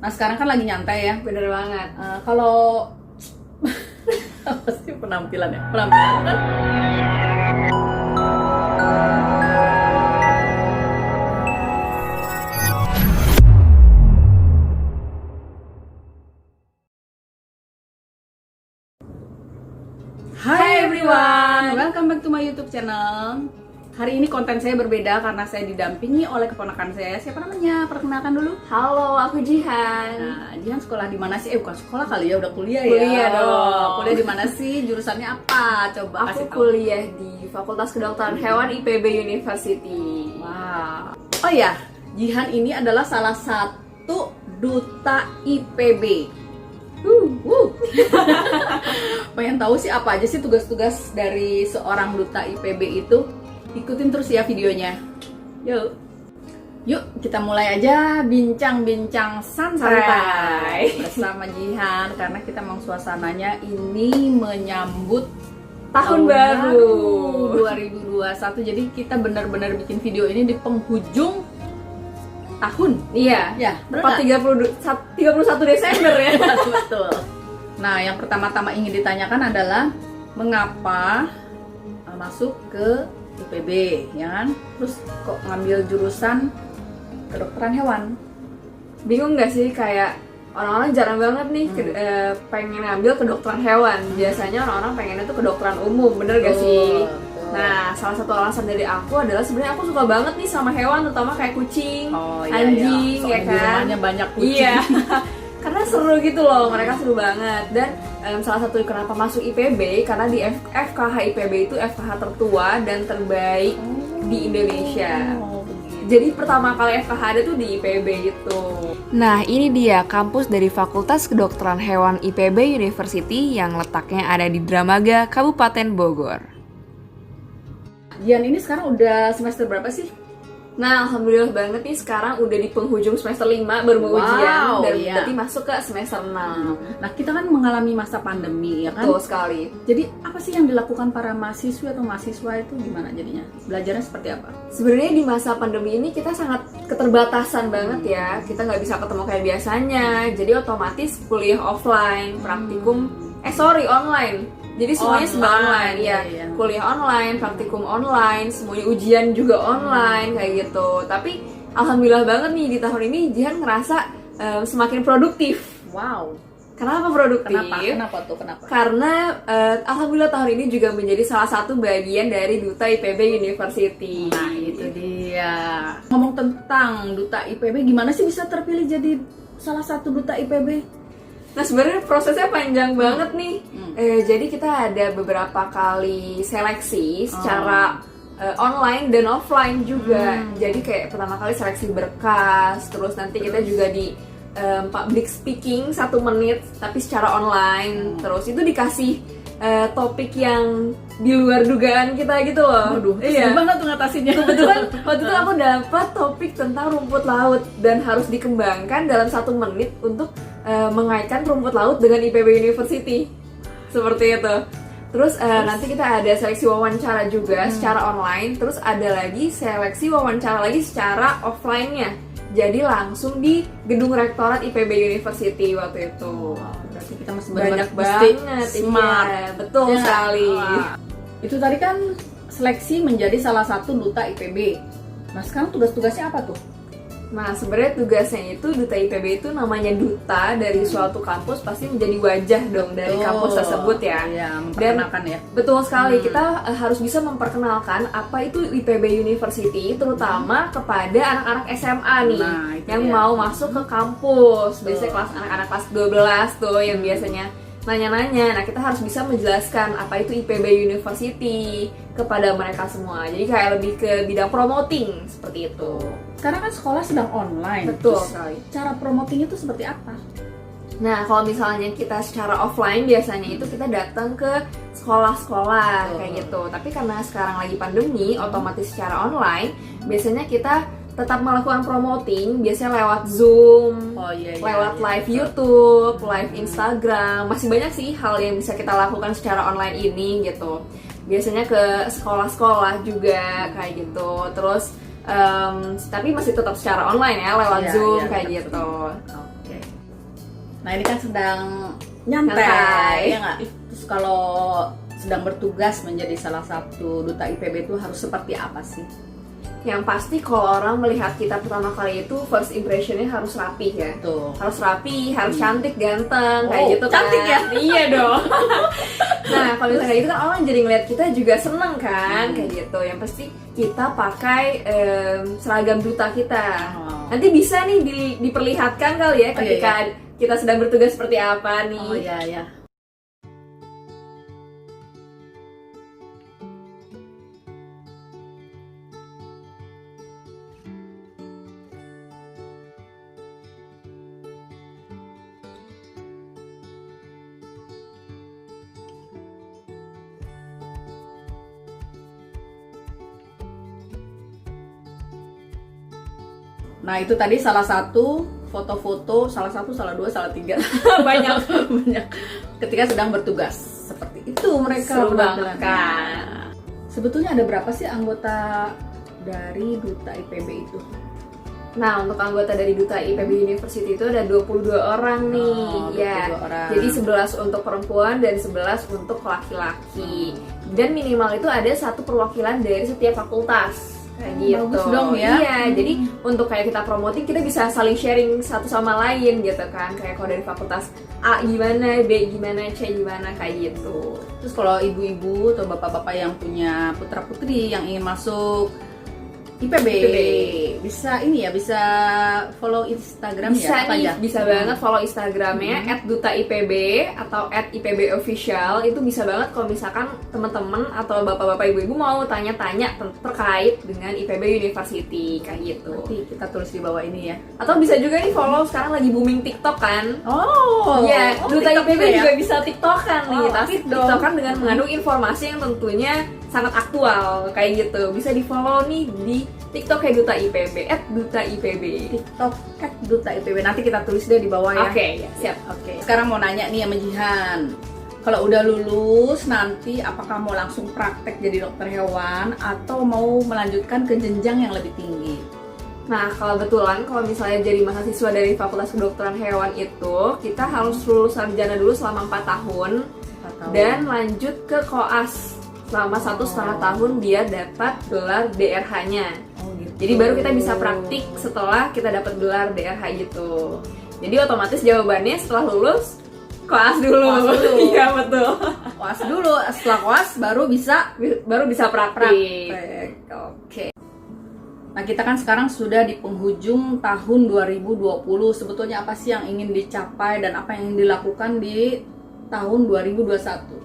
Nah sekarang kan lagi nyantai ya. Bener banget. Kalau pasti penampilan kan. Hai everyone, welcome back to my YouTube channel. Hari ini konten saya berbeda karena saya didampingi oleh keponakan saya. Siapa namanya? Perkenalkan dulu. Halo, aku Jihan. Nah, Jihan sekolah di mana sih? Bukan sekolah kali ya, udah kuliah ya. Kuliah dong. Kuliah di mana sih? Jurusannya apa? Coba Aku kasih tahu. kuliah di Fakultas Kedokteran Hewan IPB University. Wow. Oh ya, Jihan ini adalah salah satu duta IPB. Pengen tahu sih apa aja sih tugas-tugas dari seorang duta IPB itu? Ikutin terus ya videonya. Yuk kita mulai aja bincang-bincang santai bersama Jihan karena kita mau suasananya ini menyambut Tahun baru 2021. Jadi kita benar-benar bikin video ini di penghujung tahun. Iya. Ya, Tepat 31 Desember ya. Betul. Nah, yang pertama-tama ingin ditanyakan adalah mengapa masuk ke IPB, ya kan? Terus kok ngambil jurusan kedokteran hewan? Bingung nggak sih, kayak orang-orang jarang banget nih pengen ngambil kedokteran hewan. Biasanya orang-orang pengennya tuh kedokteran umum, bener gak sih? Nah, salah satu alasan dari aku adalah sebenarnya aku suka banget nih sama hewan, terutama kayak kucing, anjing, ya kan? Di rumahnya banyak kucing. Iya. Karena seru gitu loh, mereka seru banget. Dan salah satu kenapa masuk IPB, karena di FKH IPB itu FKH tertua dan terbaik di Indonesia. Jadi pertama kali FKH ada tuh di IPB itu. Nah, ini dia kampus dari Fakultas Kedokteran Hewan IPB University yang letaknya ada di Dramaga, Kabupaten Bogor. Jihan ini sekarang udah semester berapa sih? Nah, alhamdulillah banget nih sekarang udah di penghujung semester 5 baru mau ujian dan iya. berarti masuk ke semester 6. Nah, kita kan mengalami masa pandemi ya kan? Betul sekali. Jadi apa sih yang dilakukan para mahasiswa atau mahasiswa itu gimana jadinya? Belajarnya seperti apa? Sebenarnya di masa pandemi ini kita sangat keterbatasan banget ya. Kita nggak bisa ketemu kayak biasanya. Jadi otomatis kuliah offline, praktikum online. Jadi semuanya serba online ya. Iya. Kuliah online, praktikum online, semuanya ujian juga online kayak gitu. Tapi alhamdulillah banget nih di tahun ini Jihan ngerasa semakin produktif. Wow. Kenapa produktif? Kenapa? Karena alhamdulillah tahun ini juga menjadi salah satu bagian dari Duta IPB University. Nah, itu dia. Ngomong tentang duta IPB, gimana sih bisa terpilih jadi salah satu duta IPB? Nah, sebenarnya prosesnya panjang banget nih. Jadi kita ada beberapa kali seleksi secara online dan offline juga. Jadi kayak pertama kali seleksi berkas, terus nanti kita juga di public speaking 1 menit tapi secara online. Terus itu dikasih topik yang di luar dugaan kita gitu loh. Waduh, iya banget tuh ngatasinnya. Kebetulan waktu itu aku dapat topik tentang rumput laut dan harus dikembangkan dalam 1 menit untuk mengaitkan rumput laut dengan IPB University. Seperti itu. Terus nanti kita ada seleksi wawancara juga secara online. Terus ada lagi seleksi wawancara lagi secara offline-nya. Jadi langsung di gedung rektorat IPB University waktu itu. Berarti kita masih Banyak banget smart. Iya, betul sekali. Itu tadi kan seleksi menjadi salah satu duta IPB. Nah, sekarang tugas-tugasnya apa tuh? Nah, sebenarnya tugasnya itu duta IPB itu namanya duta dari suatu kampus, pasti menjadi wajah dong dari kampus tersebut ya. Iya, memperkenalkan ya. Betul sekali, kita harus bisa memperkenalkan apa itu IPB University, terutama kepada anak-anak SMA nih yang mau masuk ke kampus. Biasanya anak-anak kelas 12 tuh yang biasanya nanya-nanya. Nah, kita harus bisa menjelaskan apa itu IPB University kepada mereka semua. Jadi kayak lebih ke bidang promoting seperti itu. Sekarang kan sekolah sedang online. Betul Terus, sekali. cara promotingnya itu seperti apa? Nah, kalau misalnya kita secara offline biasanya itu kita datang ke sekolah-sekolah kayak gitu. Tapi karena sekarang lagi pandemi, otomatis secara online biasanya kita tetap melakukan promoting, biasanya lewat Zoom, lewat live YouTube, live Instagram. Masih banyak sih hal yang bisa kita lakukan secara online ini gitu. Biasanya ke sekolah-sekolah juga kayak gitu. Terus tapi masih tetap secara online ya, lewat Zoom kayak gitu. Oke. Nah ini kan sedang nyantai, ya nggak? Terus kalau sedang bertugas menjadi salah satu duta IPB itu harus seperti apa sih? Yang pasti kalau orang melihat kita pertama kali itu first impressionnya harus rapi ya. Tuh. Harus rapi, harus cantik, ganteng, kayak Oh, gitu kan. cantik ya? Iya dong. Nah kalau misalnya kayak gitu kan orang jadi ngeliat kita juga seneng kan, kayak gitu. Yang pasti kita pakai seragam duta kita. Oh. Nanti bisa nih diperlihatkan kali ya ketika kita sedang bertugas seperti apa nih. Oh iya ya. Nah itu tadi salah satu foto-foto, salah dua, salah tiga, Banyak. banyak. Ketika sedang bertugas seperti itu mereka. Seru penampilannya. banget kan. Sebetulnya ada berapa sih anggota dari duta IPB itu? Nah, untuk anggota dari Duta IPB University itu ada 22 orang nih. Oh, 22 Ya. orang. Jadi 11 untuk perempuan dan 11 untuk laki-laki. Dan minimal itu ada satu perwakilan dari setiap fakultas. Kayak gitu. Bagus dong ya. Iya, jadi untuk kayak kita promoting kita bisa saling sharing satu sama lain gitu kan. Kayak kalau dari fakultas A gimana, B gimana, C gimana, kayak gitu. Terus kalau ibu-ibu atau bapak-bapak yang punya putra-putri yang ingin masuk IPB, bisa ini ya, bisa follow Instagram Bisa ya, apa nih, aja? bisa banget follow Instagramnya @dutaipb atau @ipbofficial. Itu bisa banget kalau misalkan teman-teman atau bapak-bapak ibu-ibu mau tanya-tanya terkait dengan IPB University kayak gitu. Nanti kita tulis di bawah ini ya. Atau bisa juga nih follow, sekarang lagi booming TikTok kan. Oh, Iya, Duta TikTok IPB ya? juga bisa TikTokan nih, Oh, tapi asik dong. TikTokan dengan mengandung informasi yang tentunya sangat aktual kayak gitu. Bisa di follow nih di TikTok kayak Duta IPB @dutaipb. TikTok Duta IPB, nanti kita tulis deh di bawah ya. Oke, ya, siap. Oke. Sekarang mau nanya nih sama Jihan. Kalau udah lulus nanti apakah mau langsung praktek jadi dokter hewan atau mau melanjutkan ke jenjang yang lebih tinggi? Nah, kalau misalnya jadi mahasiswa dari Fakultas Kedokteran Hewan itu, kita harus lulus sarjana dulu selama 4 tahun Atau dan lanjut ke koas selama 1,5 tahun biar dapat gelar DRH-nya. oh, gitu. Jadi baru kita bisa praktik setelah kita dapat gelar DRH gitu. Jadi otomatis jawabannya setelah lulus koas dulu. Koas dulu. Iya, betul. Koas dulu, setelah koas baru bisa Baru bisa praktik. praktek. Oke. Nah, kita kan sekarang sudah di penghujung tahun 2020. Sebetulnya apa sih yang ingin dicapai dan apa yang ingin dilakukan di tahun 2021?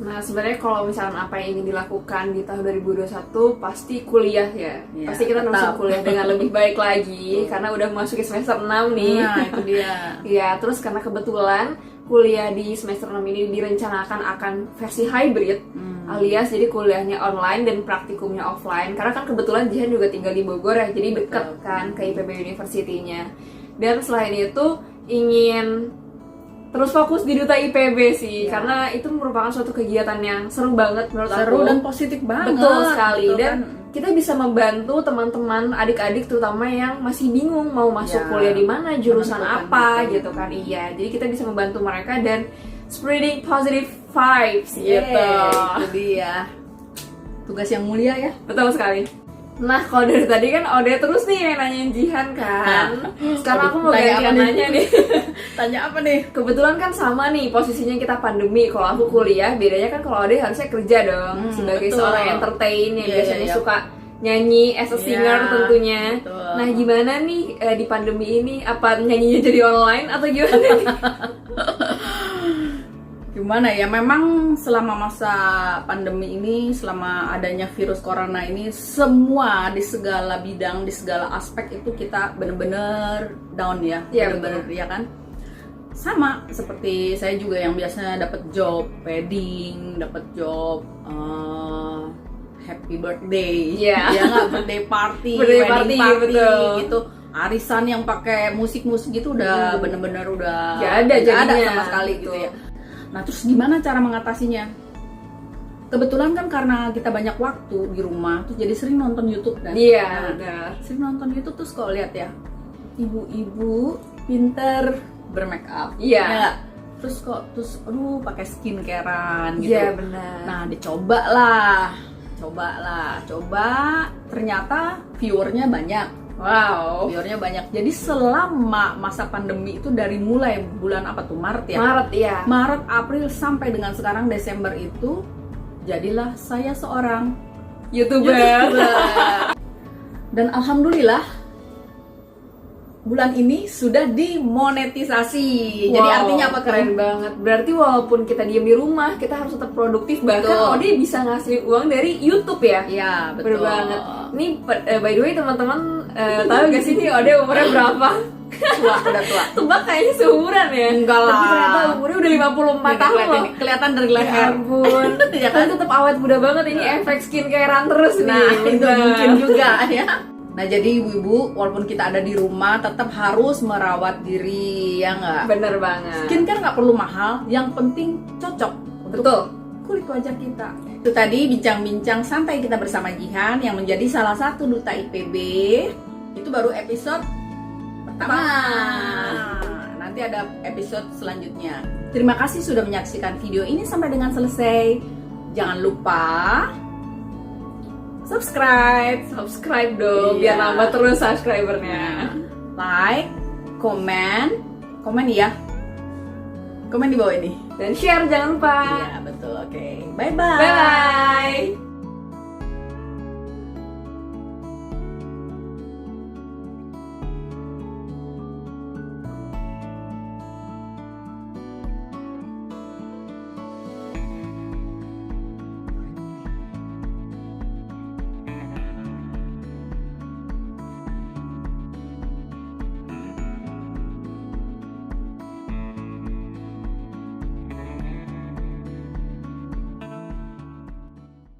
Nah, sebenarnya kalau misalnya apa yang ingin dilakukan di tahun 2021 pasti kuliah ya. Ya, Pasti kita tetap. langsung kuliah dengan lebih baik lagi karena udah memasuki semester 6 nih. Nah, itu dia. Ya, terus karena kebetulan kuliah di semester 6 ini direncanakan akan versi hybrid, alias jadi kuliahnya online dan praktikumnya offline. Karena kan kebetulan Jihan juga tinggal di Bogor ya, jadi dekat kan ke IPB University-nya. Dan selain itu ingin terus fokus di Duta IPB sih, Ya. karena itu merupakan suatu kegiatan yang seru banget menurut aku. Seru dan positif banget. Betul sekali, Betul dan kan? kita bisa membantu teman-teman adik-adik terutama yang masih bingung mau masuk Ya, kuliah di mana, jurusan menentukan apa gitu. gitu kan. Iya, jadi kita bisa membantu mereka dan spreading positive vibes gitu. Itu dia. Tugas yang mulia ya. Betul sekali. Nah, kalau dari tadi kan Ode terus nih yang nanyain Jihan kan. Sekarang aku mau Tanya gantian apa nih? nanya nih. Tanya apa nih? Kebetulan kan sama nih posisinya kita pandemi. Kalau aku kuliah, bedanya kan kalau Ode harusnya kerja dong sebagai betul. seorang entertain yang Iya, biasanya iya. suka nyanyi as a singer Iya, tentunya. betul. Nah, gimana nih di pandemi ini? Apa nyanyinya jadi online atau gimana nih? Gimana ya, memang selama masa pandemi ini, selama adanya virus corona ini, semua di segala bidang, di segala aspek itu kita bener-bener down ya. Iya, Bener-bener ya kan. Sama seperti saya juga yang biasanya dapat job wedding, dapat job happy birthday, Iya. ya nggak, birthday party, Birthday wedding party, betul. gitu. Arisan yang pakai musik-musik gitu udah bener-bener udah Nggak ada nggak ada jadinya, sama sekali gitu. gitu ya. Nah, terus gimana cara mengatasinya? Kebetulan kan karena kita banyak waktu di rumah, terus jadi sering nonton YouTube kan. Iya, Nah, benar. sering nonton YouTube terus kalau lihat ya, ibu-ibu pinter bermake up. Iya. Ya nggak? Terus aduh pakai skincarean gitu. Iya benar. Nah, coba ternyata viewernya banyak. Wow. Viewernya banyak. Jadi selama masa pandemi itu dari mulai bulan apa tuh? Maret ya? Maret ya. Maret, April sampai dengan sekarang Desember itu jadilah saya seorang YouTuber. Dan alhamdulillah bulan ini sudah dimonetisasi. Wow, Jadi artinya apa? Keren banget. Berarti walaupun kita diem di rumah, kita harus tetap produktif. Bahkan Betul. Ode bisa ngasilin uang dari YouTube ya. Iya, betul. Bener banget. Ini by the way teman-teman tahu gak sih nih Ode umurnya berapa? Udah tua. Tebak kayaknya seumuran ya. Enggak lah. Tapi ternyata umurnya udah 54 tahun loh. Kelihatan dari Ya leher. ampun. Ya kan? Tapi tetap awet muda banget. Ini efek skincarean terus nih. Nah, itu Bener. mungkin juga ya. Nah, jadi ibu-ibu walaupun kita ada di rumah tetap harus merawat diri, ya nggak? Bener banget. Skincare nggak perlu mahal, yang penting cocok untuk Betul. kulit wajah kita. Itu tadi bincang-bincang santai kita bersama Jihan yang menjadi salah satu duta IPB. Itu baru episode pertama. Nanti ada episode selanjutnya. Terima kasih sudah menyaksikan video ini sampai dengan selesai. Jangan lupa Subscribe dong, biar Iya. nambah terus subscribernya. like, komen ya. Komen di bawah ini. Dan share jangan lupa. Iya, betul. Oke. Bye-bye. Bye bye.